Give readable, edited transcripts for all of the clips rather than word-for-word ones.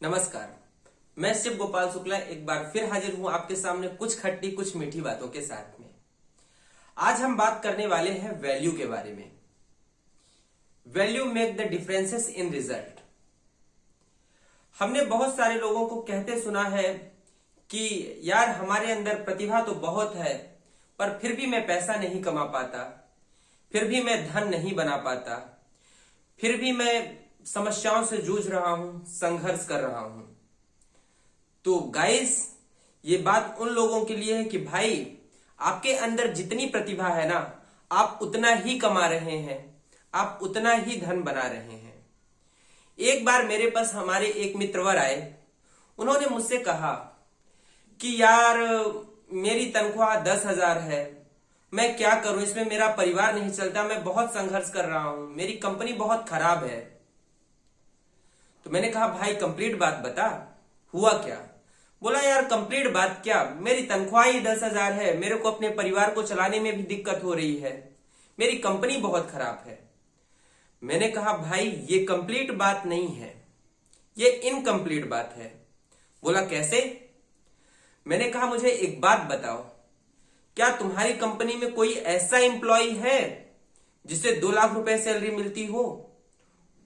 नमस्कार। मैं शिव गोपाल शुक्ला एक बार फिर हाजिर हूं आपके सामने कुछ खट्टी कुछ मीठी बातों के साथ में। आज हम बात करने वाले हैं वैल्यू के बारे में। Value make the differences in result. हमने बहुत सारे लोगों को कहते सुना है कि यार हमारे अंदर प्रतिभा तो बहुत है पर फिर भी मैं पैसा नहीं कमा पाता, फिर भी मैं धन नहीं बना पाता, फिर भी मैं समस्याओं से जूझ रहा हूं, संघर्ष कर रहा हूं। तो गाइस, ये बात उन लोगों के लिए है कि भाई आपके अंदर जितनी प्रतिभा है ना, आप उतना ही कमा रहे हैं, आप उतना ही धन बना रहे हैं। एक बार मेरे पास हमारे एक मित्रवर आए, उन्होंने मुझसे कहा कि यार मेरी तनख्वाह 10,000 है, मैं क्या करूं, इसमें मेरा परिवार नहीं चलता, मैं बहुत संघर्ष कर रहा हूं, मेरी कंपनी बहुत खराब है। तो मैंने कहा भाई कंप्लीट बात बता, हुआ क्या? बोला यार कंप्लीट बात क्या, मेरी तनख्वाह ही 10,000 है, मेरे को अपने परिवार को चलाने में भी दिक्कत हो रही है, मेरी कंपनी बहुत खराब है। मैंने कहा भाई ये कंप्लीट बात नहीं है, ये इनकम्प्लीट बात है। बोला कैसे? मैंने कहा मुझे एक बात बताओ, क्या तुम्हारी कंपनी में कोई ऐसा एम्प्लॉय है जिसे 2 लाख रुपए सैलरी मिलती हो?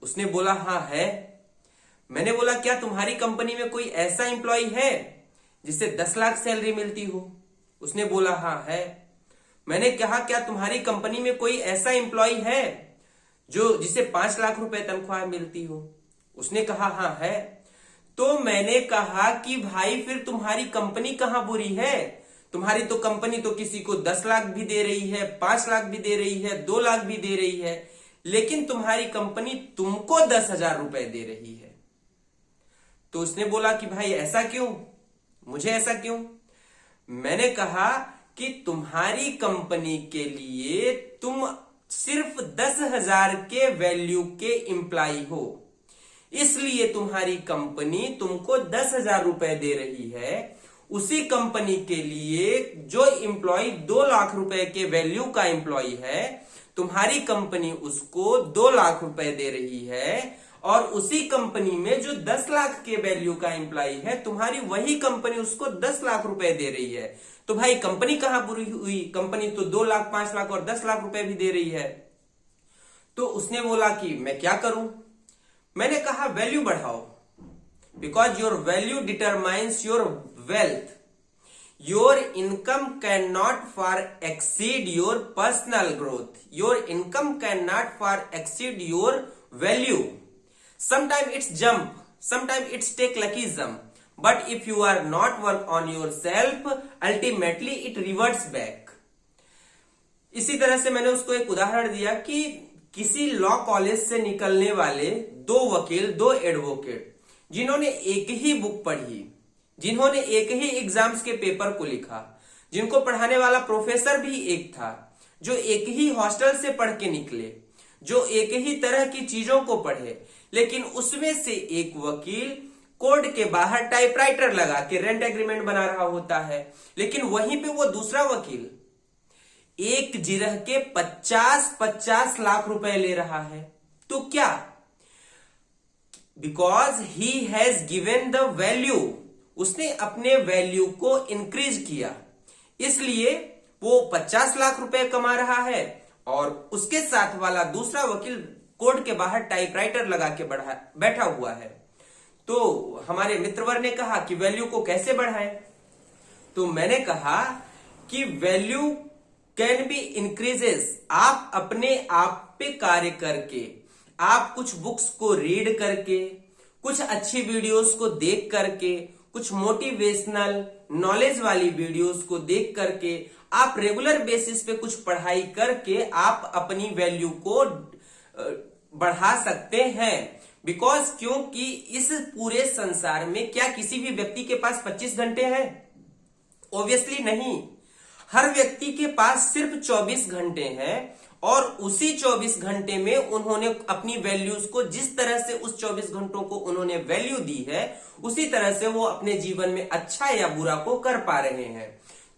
उसने बोला हाँ है। मैंने बोला क्या तुम्हारी कंपनी में कोई ऐसा एम्प्लॉय है जिसे 10 लाख सैलरी मिलती हो? उसने बोला हाँ है। मैंने कहा क्या तुम्हारी कंपनी में कोई ऐसा एम्प्लॉय है जो जिसे 5 लाख रुपए तनख्वाह मिलती हो? उसने कहा हाँ है। तो मैंने कहा कि भाई फिर तुम्हारी कंपनी कहां बुरी है? तुम्हारी तो कंपनी तो किसी को 10 लाख भी दे रही है, 5 लाख भी दे रही है, 2 लाख भी दे रही है, लेकिन तुम्हारी कंपनी तुमको 10,000 रुपए दे रही है। तो उसने बोला कि भाई ऐसा क्यों, मुझे ऐसा क्यों? मैंने कहा कि तुम्हारी कंपनी के लिए तुम सिर्फ 10,000 के वैल्यू के एम्प्लॉय हो, इसलिए तुम्हारी कंपनी तुमको 10,000 रुपए दे रही है। उसी कंपनी के लिए जो एम्प्लॉय 2 लाख रुपए के वैल्यू का एम्प्लॉय है, तुम्हारी कंपनी उसको 2 लाख रुपए दे रही है, और उसी कंपनी में जो 10 लाख के वैल्यू का एम्प्लॉय है, तुम्हारी वही कंपनी उसको 10 लाख रुपए दे रही है। तो भाई कंपनी कहां बुरी हुई? कंपनी तो 2 लाख, 5 लाख और 10 लाख रुपए भी दे रही है। तो उसने बोला कि मैं क्या करूं? मैंने कहा वैल्यू बढ़ाओ, because your value determines your wealth. Your income can not for exceed your personal growth, your income can not for exceed your value. Sometimes it's jump, sometimes it's take lucky jump, but if you are not work on yourself, ultimately it reverts back. इसी तरह से मैंने उसको एक उदाहरण दिया कि किसी लॉ कॉलेज से निकलने वाले 2 वकील, 2 एडवोकेट, जिन्होंने एक ही बुक पढ़ी, जिन्होंने एक ही एग्जाम्स के पेपर को लिखा, जिनको पढ़ाने वाला प्रोफेसर भी एक था, जो एक ही हॉस्टल से पढ़ के निकले, जो एक ही तरह की चीजों को पढ़े, लेकिन उसमें से एक वकील कोर्ट के बाहर टाइपराइटर लगा के रेंट एग्रीमेंट बना रहा होता है, लेकिन वहीं पे वो दूसरा वकील एक जिरह के 50-50 लाख रुपए ले रहा है। तो क्या? Because he has given the value, उसने अपने वैल्यू को इंक्रीज किया, इसलिए वो 50 लाख रुपए कमा रहा है, और उसके साथ वाला दूसरा वकील कोर्ट के बाहर टाइपराइटर लगा के बैठा हुआ है। तो हमारे मित्रवर ने कहा कि वैल्यू को कैसे बढ़ाएं? तो मैंने कहा कि वैल्यू कैन बी इंक्रीजेस। आप अपने आप पे कार्य करके, आप कुछ बुक्स को रीड करके, कुछ अच्छी वीडियोस को देख करके, कुछ मोटिवेशनल नॉलेज वाली वीडियोस को देख करके, आप रेगुलर बेसिस पे कुछ पढ़ाई करके आप अपनी वैल्यू को बढ़ा सकते हैं। बिकॉज क्योंकि इस पूरे संसार में क्या किसी भी व्यक्ति के पास 25 घंटे हैं? ऑब्वियसली नहीं। हर व्यक्ति के पास सिर्फ 24 घंटे हैं, और उसी 24 घंटे में उन्होंने अपनी वैल्यूज को, जिस तरह से उस 24 घंटों को उन्होंने वैल्यू दी है, उसी तरह से वो अपने जीवन में अच्छा या बुरा को कर पा रहे हैं।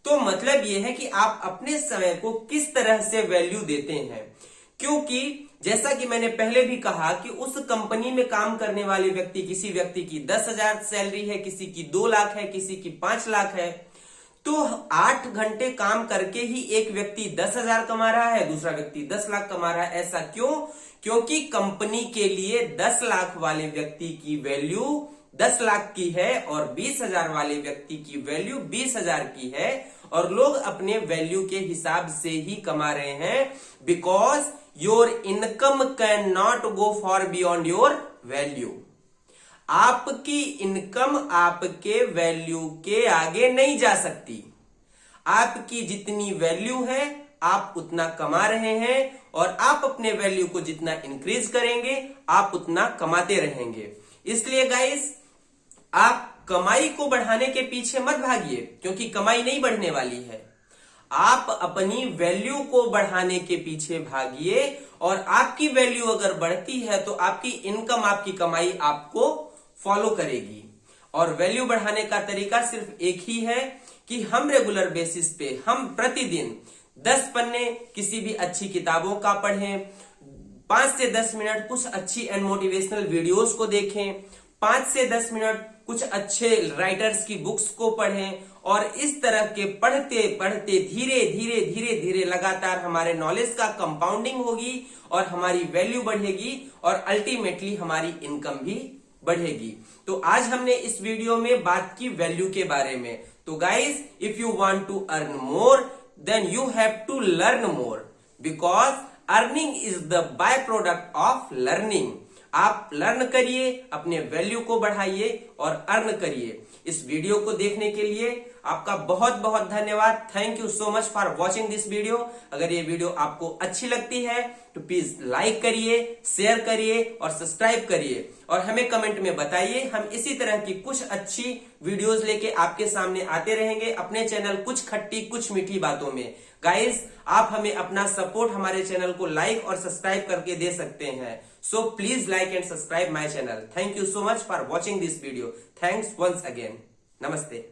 तो मतलब ये है कि आप अपने समय को किस तरह से वैल्यू देते हैं, क्योंकि जैसा कि मैंने पहले भी कहा कि उस कंपनी में काम करने वाले व्यक्ति, किसी व्यक्ति की 10,000 सैलरी है, किसी की 2 लाख है, किसी की 5 लाख है, तो 8 घंटे काम करके ही एक व्यक्ति 10,000 कमा रहा है, दूसरा व्यक्ति 10 लाख कमा रहा है। ऐसा क्यों? क्योंकि कंपनी के लिए 10 लाख वाले व्यक्ति की वैल्यू 10 लाख की है और 20,000 वाले व्यक्ति की वैल्यू 20,000 की है, और लोग अपने वैल्यू के हिसाब से ही कमा रहे हैं, because your income can not go for beyond your value. आपकी इनकम आपके वैल्यू के आगे नहीं जा सकती। आपकी जितनी वैल्यू है आप उतना कमा रहे हैं, और आप अपने वैल्यू को जितना इंक्रीज करेंगे आप उतना कमाते रहेंगे। इसलिए गाइस, आप कमाई को बढ़ाने के पीछे मत भागिए, क्योंकि कमाई नहीं बढ़ने वाली है। आप अपनी वैल्यू को बढ़ाने के पीछे भागिए, और आपकी वैल्यू अगर बढ़ती है तो आपकी इनकम, आपकी कमाई आपको फॉलो करेगी। और वैल्यू बढ़ाने का तरीका सिर्फ एक ही है कि हम रेगुलर बेसिस पे, हम प्रतिदिन 10 पन्ने किसी भी अच्छी किताबों का पढ़ें, 5 से 10 मिनट कुछ अच्छी एंड मोटिवेशनल वीडियोस को देखें, 5 से 10 मिनट कुछ अच्छे राइटर्स की बुक्स को पढ़ें, और इस तरह के पढ़ते पढ़ते धीरे धीरे धीरे धीरे लगातार हमारे नॉलेज का कंपाउंडिंग होगी, और हमारी वैल्यू बढ़ेगी, और अल्टीमेटली हमारी इनकम भी बढ़ेगी। तो आज हमने इस वीडियो में बात की वैल्यू के बारे में। तो guys, if you want to earn more, then you have to learn more, because earning is the byproduct of learning. आप लर्न करिए, अपने वैल्यू को बढ़ाइए और अर्न करिए। इस वीडियो को देखने के लिए आपका बहुत बहुत धन्यवाद। Thank you so much for watching this video. अगर ये वीडियो आपको अच्छी लगती है तो प्लीज लाइक करिए, शेयर करिए और सब्सक्राइब करिए, और हमें कमेंट में बताइए। हम इसी तरह की कुछ अच्छी वीडियोस लेके आपके सामने आते रहेंगे अपने चैनल कुछ खट्टी कुछ मीठी बातों में। गाइस, आप हमें अपना सपोर्ट हमारे चैनल को लाइक और सब्सक्राइब करके दे सकते हैं। So please like and subscribe my channel. Thank you so much for watching this video. Thanks once again. Namaste.